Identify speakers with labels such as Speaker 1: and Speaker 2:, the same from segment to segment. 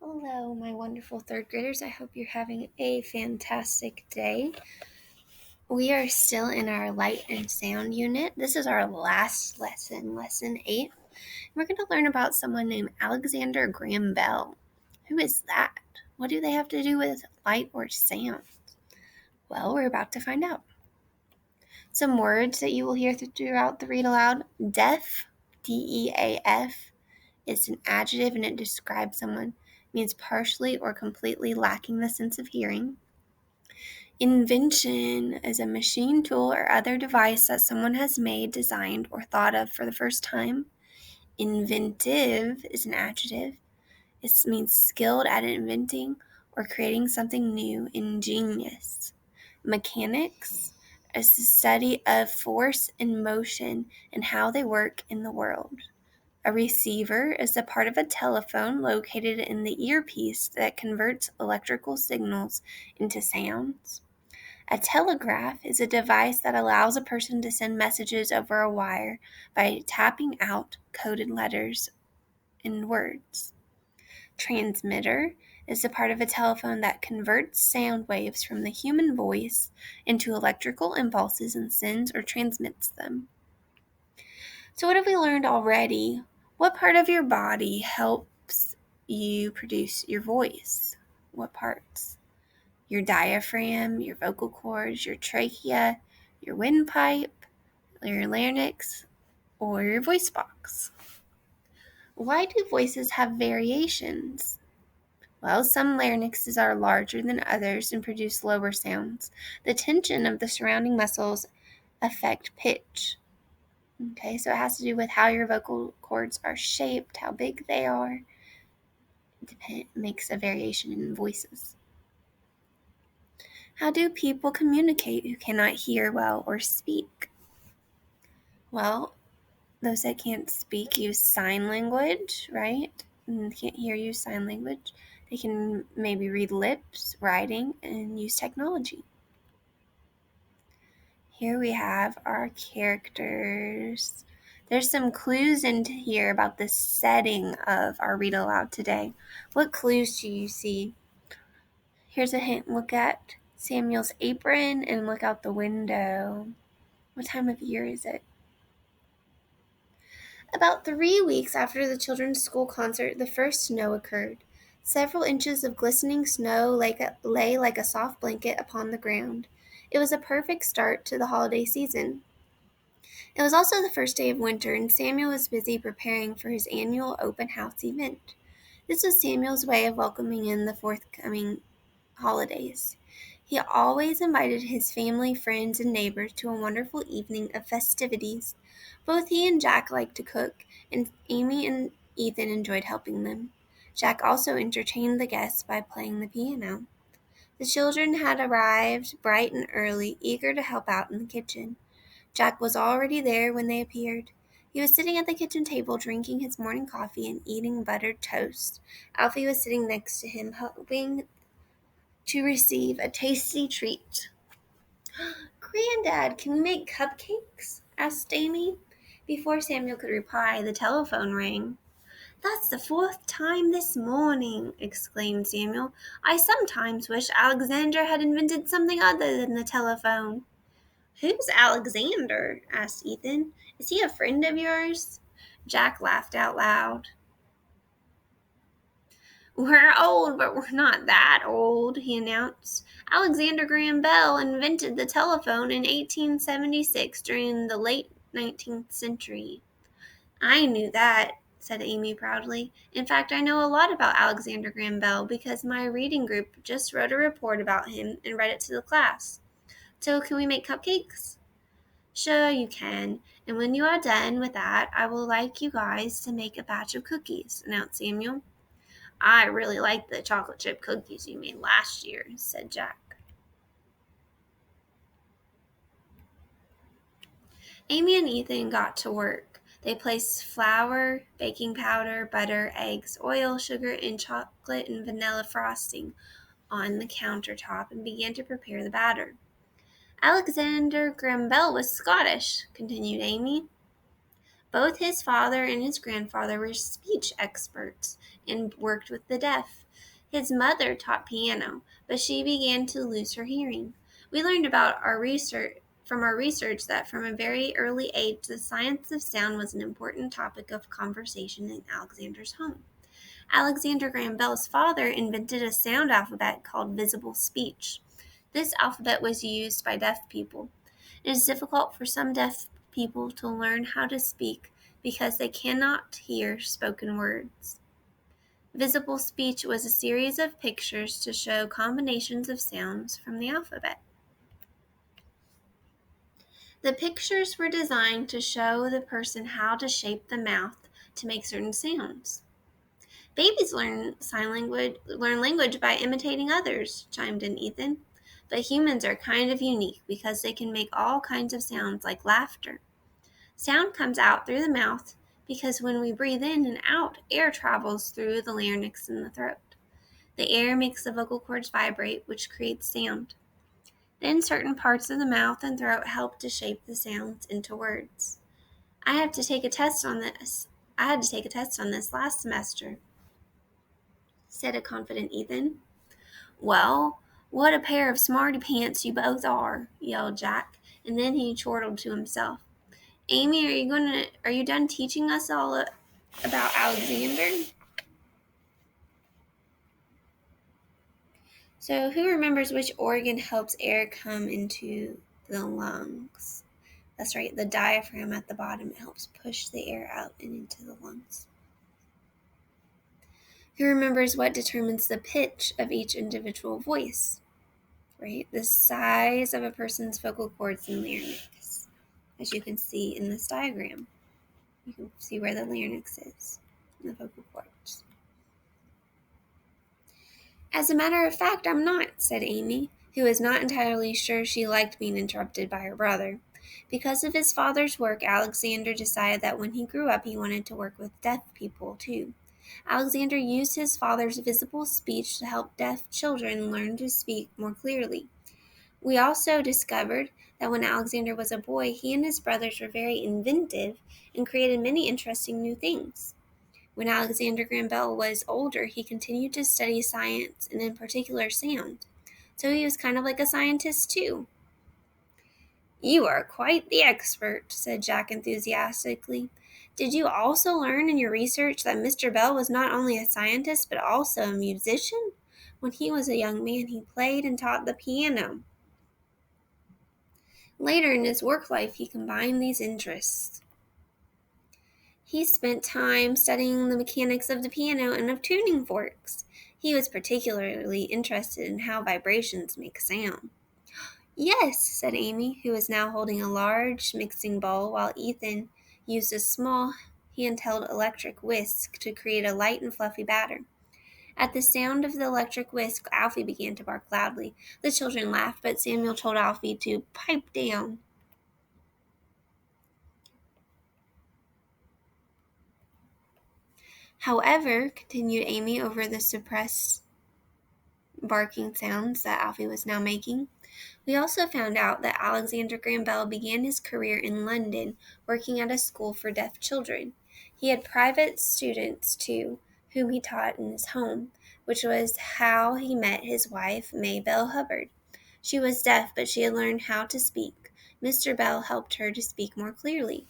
Speaker 1: Hello, my wonderful third graders. I hope you're having a fantastic day. We are still in our light and sound unit. This is our last lesson, lesson 8. We're going to learn about someone named Alexander Graham Bell. Who is that? What do they have to do with light or sound? Well, we're about to find out. Some words that you will hear throughout the read aloud. Deaf, DEAF, is an adjective and it describes someone, means partially or completely lacking the sense of hearing. Invention is a machine, tool, or other device that someone has made, designed, or thought of for the first time. Inventive is an adjective. It means skilled at inventing or creating something new, ingenious. Mechanics is the study of force and motion and how they work in the world. A receiver is a part of a telephone located in the earpiece that converts electrical signals into sounds. A telegraph is a device that allows a person to send messages over a wire by tapping out coded letters and words. Transmitter is a part of a telephone that converts sound waves from the human voice into electrical impulses and sends or transmits them. So what have we learned already? What part of your body helps you produce your voice? What parts? Your diaphragm, your vocal cords, your trachea, your windpipe, your larynx, or your voice box. Why do voices have variations? Well, some larynxes are larger than others and produce lower sounds. The tension of the surrounding muscles affect pitch. Okay, so it has to do with how your vocal cords are shaped, how big they are. It makes a variation in voices. How do people communicate who cannot hear well or speak? Well, those that can't speak use sign language, right? And can't hear use sign language. They can maybe read lips, writing, and use technology. Here we have our characters. There's some clues into here about the setting of our read aloud today. What clues do you see? Here's a hint. Look at Samuel's apron and look out the window. What time of year is it? About 3 weeks after the children's school concert, the first snow occurred. Several inches of glistening snow lay like a soft blanket upon the ground. It was a perfect start to the holiday season. It was also the first day of winter, and Samuel was busy preparing for his annual open house event. This was Samuel's way of welcoming in the forthcoming holidays. He always invited his family, friends, and neighbors to a wonderful evening of festivities. Both he and Jack liked to cook, and Amy and Ethan enjoyed helping them. Jack also entertained the guests by playing the piano. The children had arrived bright and early, eager to help out in the kitchen. Jack was already there when they appeared. He was sitting at the kitchen table drinking his morning coffee and eating buttered toast. Alfie was sitting next to him, hoping to receive a tasty treat. "Granddad, can we make cupcakes?" asked Amy. Before Samuel could reply, the telephone rang. "That's the 4th time this morning," exclaimed Samuel. "I sometimes wish Alexander had invented something other than the telephone." "Who's Alexander?" asked Ethan. "Is he a friend of yours?" Jack laughed out loud. "We're old, but we're not that old," he announced. "Alexander Graham Bell invented the telephone in 1876 during the late 19th century. "I knew that," said Amy proudly. "In fact, I know a lot about Alexander Graham Bell because my reading group just wrote a report about him and read it to the class. So can we make cupcakes?" "Sure you can, and when you are done with that, I will like you guys to make a batch of cookies," announced Samuel. "I really like the chocolate chip cookies you made last year," said Jack. Amy and Ethan got to work. They placed flour, baking powder, butter, eggs, oil, sugar, and chocolate and vanilla frosting on the countertop and began to prepare the batter. "Alexander Graham Bell was Scottish," continued Amy. Both his father and his grandfather were speech experts and worked with the deaf. His mother taught piano, but she began to lose her hearing. We learned about our research that from a very early age, the science of sound was an important topic of conversation in Alexander's home. Alexander Graham Bell's father invented a sound alphabet called visible speech. This alphabet was used by deaf people. It is difficult for some deaf people to learn how to speak because they cannot hear spoken words. Visible speech was a series of pictures to show combinations of sounds from the alphabet. The pictures were designed to show the person how to shape the mouth to make certain sounds. Babies learn language by imitating others, chimed in Ethan. But humans are kind of unique because they can make all kinds of sounds like laughter. Sound comes out through the mouth because when we breathe in and out, air travels through the larynx in the throat. The air makes the vocal cords vibrate, which creates sound. Then certain parts of the mouth and throat help to shape the sounds into words. I had to take a test on this last semester, said a confident Ethan. Well, what a pair of smarty pants you both are, yelled Jack, and then he chortled to himself. Amy, are you done teaching us all about Alexander? So who remembers which organ helps air come into the lungs? That's right, the diaphragm at the bottom. It helps push the air out and into the lungs. Who remembers what determines the pitch of each individual voice? Right, the size of a person's vocal cords and larynx. As you can see in this diagram, you can see where the larynx is and the vocal cords. As a matter of fact, I'm not, said Amy, who was not entirely sure she liked being interrupted by her brother. Because of his father's work, Alexander decided that when he grew up, he wanted to work with deaf people, too. Alexander used his father's visible speech to help deaf children learn to speak more clearly. We also discovered that when Alexander was a boy, he and his brothers were very inventive and created many interesting new things. When Alexander Graham Bell was older, he continued to study science and in particular sound. So he was kind of like a scientist too. You are quite the expert, said Jack enthusiastically. Did you also learn in your research that Mr. Bell was not only a scientist but also a musician? When he was a young man, he played and taught the piano. Later in his work life, he combined these interests. He spent time studying the mechanics of the piano and of tuning forks. He was particularly interested in how vibrations make sound. Yes, said Amy, who was now holding a large mixing bowl while Ethan used a small handheld electric whisk to create a light and fluffy batter. At the sound of the electric whisk, Alfie began to bark loudly. The children laughed, but Samuel told Alfie to pipe down. However, continued Amy over the suppressed barking sounds that Alfie was now making, we also found out that Alexander Graham Bell began his career in London working at a school for deaf children. He had private students, too, whom he taught in his home, which was how he met his wife, May Bell Hubbard. She was deaf, but she had learned how to speak. Mr. Bell helped her to speak more clearly.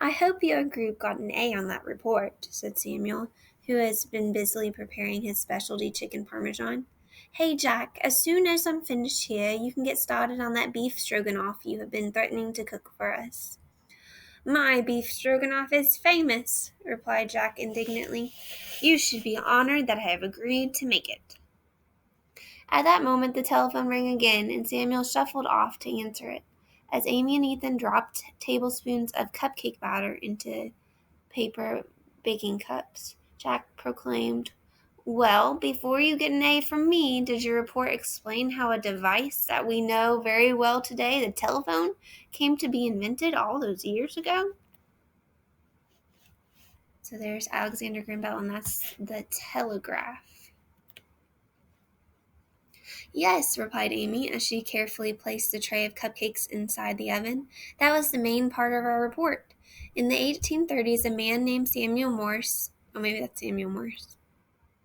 Speaker 1: I hope your group got an A on that report, said Samuel, who has been busily preparing his specialty chicken parmesan. Hey, Jack, as soon as I'm finished here, you can get started on that beef stroganoff you have been threatening to cook for us. My beef stroganoff is famous, replied Jack indignantly. You should be honored that I have agreed to make it. At that moment, the telephone rang again, and Samuel shuffled off to answer it. As Amy and Ethan dropped tablespoons of cupcake batter into paper baking cups, Jack proclaimed, Well, before you get an A from me, did your report explain how a device that we know very well today, the telephone, came to be invented all those years ago? So there's Alexander Graham Bell, and that's the telegraph. Yes, replied Amy, as she carefully placed the tray of cupcakes inside the oven. That was the main part of our report. In the 1830s, a man named Samuel Morse, oh, maybe that's Samuel Morse.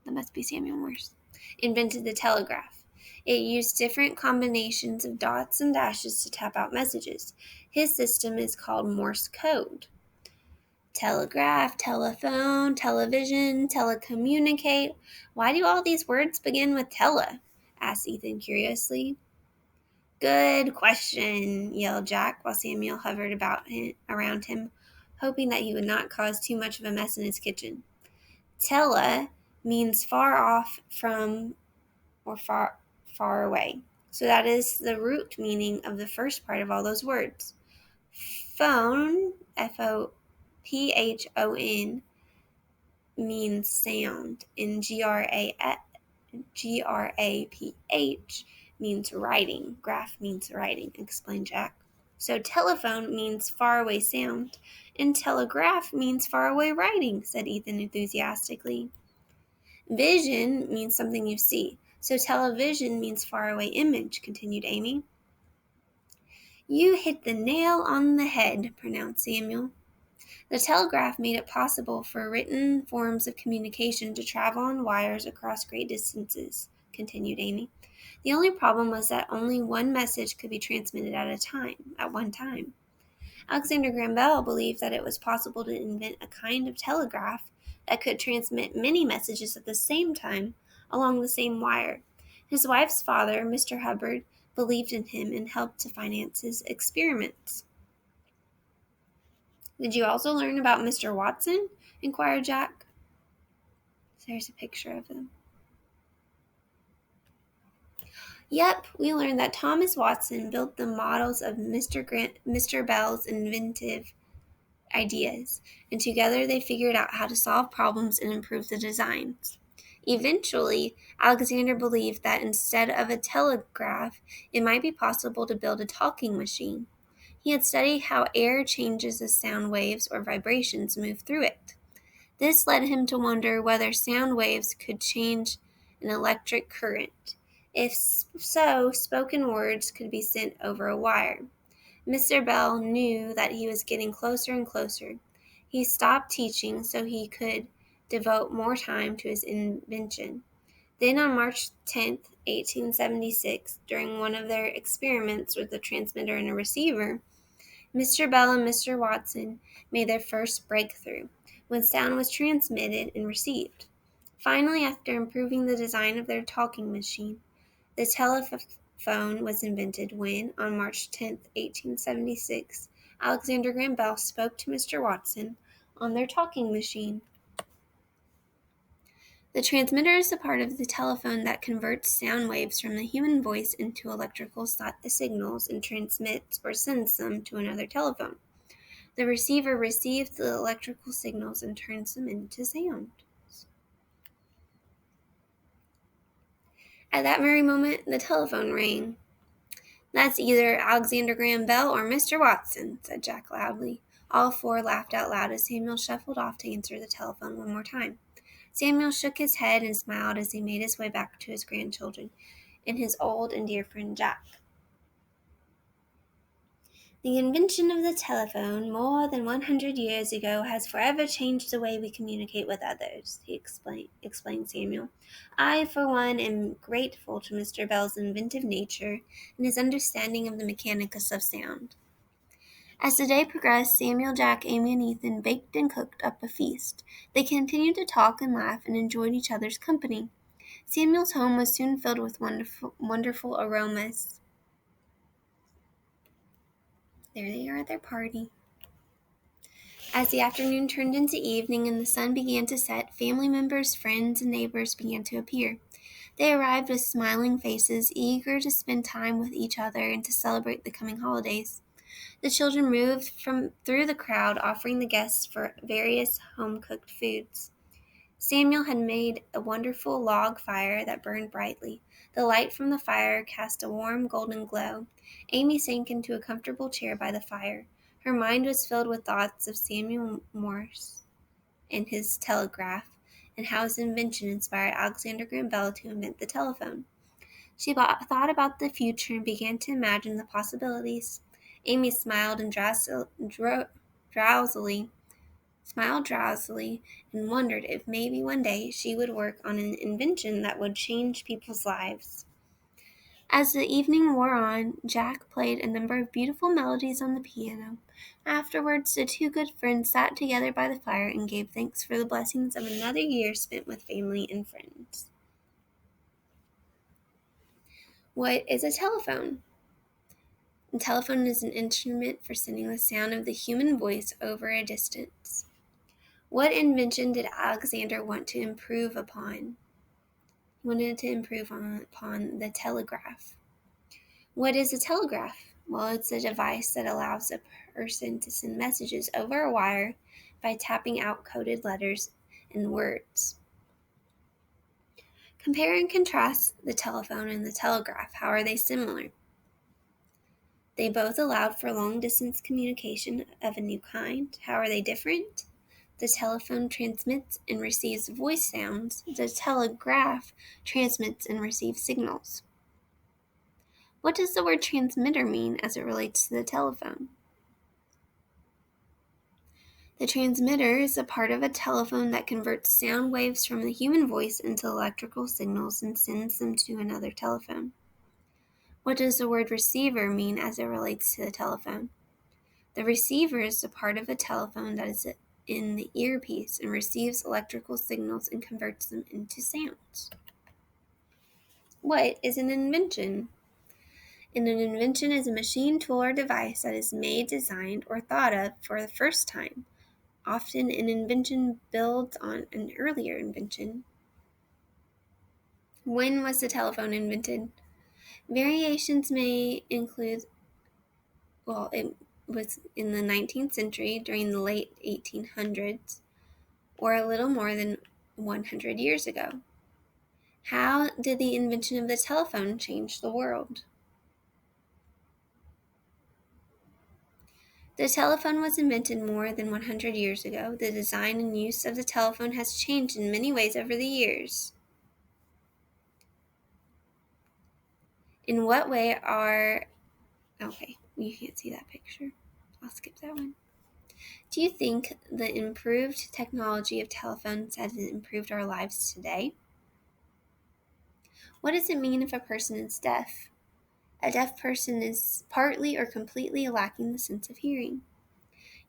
Speaker 1: That must be Samuel Morse, invented the telegraph. It used different combinations of dots and dashes to tap out messages. His system is called Morse code. Telegraph, telephone, television, telecommunicate. Why do all these words begin with tele? Asked Ethan curiously. Good question, yelled Jack while Samuel hovered around him, hoping that he would not cause too much of a mess in his kitchen. Tele means far off from or far away. So that is the root meaning of the first part of all those words. Phone, F-O-P-H-O-N, means sound, and G-R-A-P-H means writing. Graph means writing, explained Jack. So telephone means faraway sound, and telegraph means faraway writing, said Ethan enthusiastically. Vision means something you see, so television means faraway image, continued Amy. You hit the nail on the head, pronounced Samuel. The telegraph made it possible for written forms of communication to travel on wires across great distances, continued Amy. The only problem was that only one message could be transmitted at one time. Alexander Graham Bell believed that it was possible to invent a kind of telegraph that could transmit many messages at the same time along the same wire. His wife's father, Mr. Hubbard, believed in him and helped to finance his experiments. Did you also learn about Mr. Watson? Inquired Jack. There's a picture of him. Yep, we learned that Thomas Watson built the models of Mr. Bell's inventive ideas, and together they figured out how to solve problems and improve the designs. Eventually, Alexander believed that instead of a telegraph, it might be possible to build a talking machine. He had studied how air changes as sound waves or vibrations move through it. This led him to wonder whether sound waves could change an electric current. If so, spoken words could be sent over a wire. Mr. Bell knew that he was getting closer and closer. He stopped teaching so he could devote more time to his invention. Then on March 10th, 1876, during one of their experiments with a transmitter and a receiver, Mr. Bell and Mr. Watson made their first breakthrough, when sound was transmitted and received. Finally, after improving the design of their talking machine, the telephone was invented when, on March 10, 1876, Alexander Graham Bell spoke to Mr. Watson on their talking machine. The transmitter is the part of the telephone that converts sound waves from the human voice into electrical signals and transmits or sends them to another telephone. The receiver receives the electrical signals and turns them into sound. At that very moment, the telephone rang. That's either Alexander Graham Bell or Mr. Watson, said Jack loudly. All four laughed out loud as Samuel shuffled off to answer the telephone one more time. Samuel shook his head and smiled as he made his way back to his grandchildren and his old and dear friend Jack. The invention of the telephone more than 100 years ago has forever changed the way we communicate with others, he explained Samuel. I, for one, am grateful to Mr. Bell's inventive nature and his understanding of the mechanics of sound. As the day progressed, Samuel, Jack, Amy, and Ethan baked and cooked up a feast. They continued to talk and laugh and enjoyed each other's company. Samuel's home was soon filled with wonderful aromas. There they are at their party. As the afternoon turned into evening and the sun began to set, family members, friends, and neighbors began to appear. They arrived with smiling faces, eager to spend time with each other and to celebrate the coming holidays. The children moved through the crowd, offering the guests for various home-cooked foods. Samuel had made a wonderful log fire that burned brightly. The light from the fire cast a warm golden glow. Amy sank into a comfortable chair by the fire. Her mind was filled with thoughts of Samuel Morse and his telegraph, and how his invention inspired Alexander Graham Bell to invent the telephone. She thought about the future and began to imagine the possibilities. Amy smiled and smiled drowsily, and wondered if maybe one day she would work on an invention that would change people's lives. As the evening wore on, Jack played a number of beautiful melodies on the piano. Afterwards, the two good friends sat together by the fire and gave thanks for the blessings of another year spent with family and friends. What is a telephone? A telephone is an instrument for sending the sound of the human voice over a distance. What invention did Alexander want to improve upon? He wanted to improve upon the telegraph. What is a telegraph? Well, it's a device that allows a person to send messages over a wire by tapping out coded letters and words. Compare and contrast the telephone and the telegraph. How are they similar? They both allowed for long-distance communication of a new kind. How are they different? The telephone transmits and receives voice sounds. The telegraph transmits and receives signals. What does the word transmitter mean as it relates to the telephone? The transmitter is a part of a telephone that converts sound waves from the human voice into electrical signals and sends them to another telephone. What does the word receiver mean as it relates to the telephone? The receiver is a part of a telephone that is in the earpiece and receives electrical signals and converts them into sounds. What is an invention? An invention is a machine, tool, or device that is made, designed, or thought of for the first time. Often an invention builds on an earlier invention. When was the telephone invented? Variations may include, it was in the 19th century during the late 1800s, or a little more than 100 years ago. How did the invention of the telephone change the world? The telephone was invented more than 100 years ago. The design and use of the telephone has changed in many ways over the years. In what way are... Okay, you can't see that picture. I'll skip that one. Do you think the improved technology of telephones has improved our lives today? What does it mean if a person is deaf? A deaf person is partly or completely lacking the sense of hearing.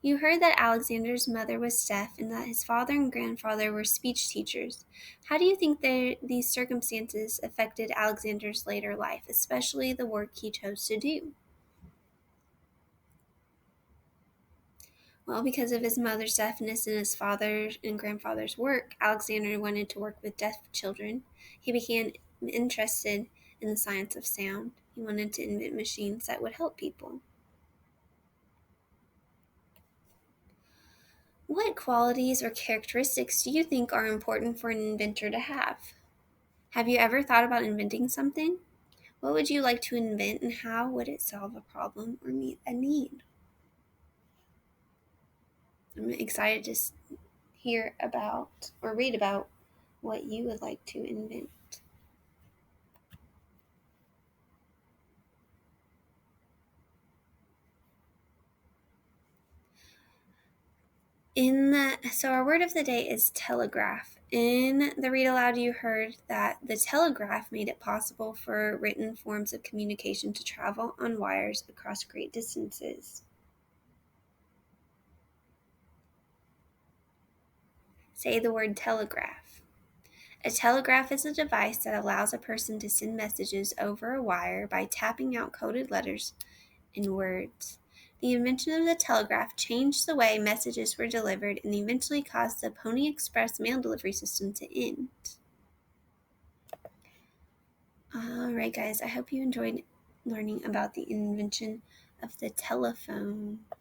Speaker 1: You heard that Alexander's mother was deaf and that his father and grandfather were speech teachers. How do you think these circumstances affected Alexander's later life, especially the work he chose to do? Well, because of his mother's deafness and his father and grandfather's work, Alexander wanted to work with deaf children. He became interested in the science of sound. He wanted to invent machines that would help people. What qualities or characteristics do you think are important for an inventor to have? Have you ever thought about inventing something? What would you like to invent and how would it solve a problem or meet a need? I'm excited to hear about or read about what you would like to invent. So our word of the day is telegraph. In the read aloud, you heard that the telegraph made it possible for written forms of communication to travel on wires across great distances. Say the word telegraph. A telegraph is a device that allows a person to send messages over a wire by tapping out coded letters and words. The invention of the telegraph changed the way messages were delivered and eventually caused the Pony Express mail delivery system to end. Alright guys, I hope you enjoyed learning about the invention of the telephone.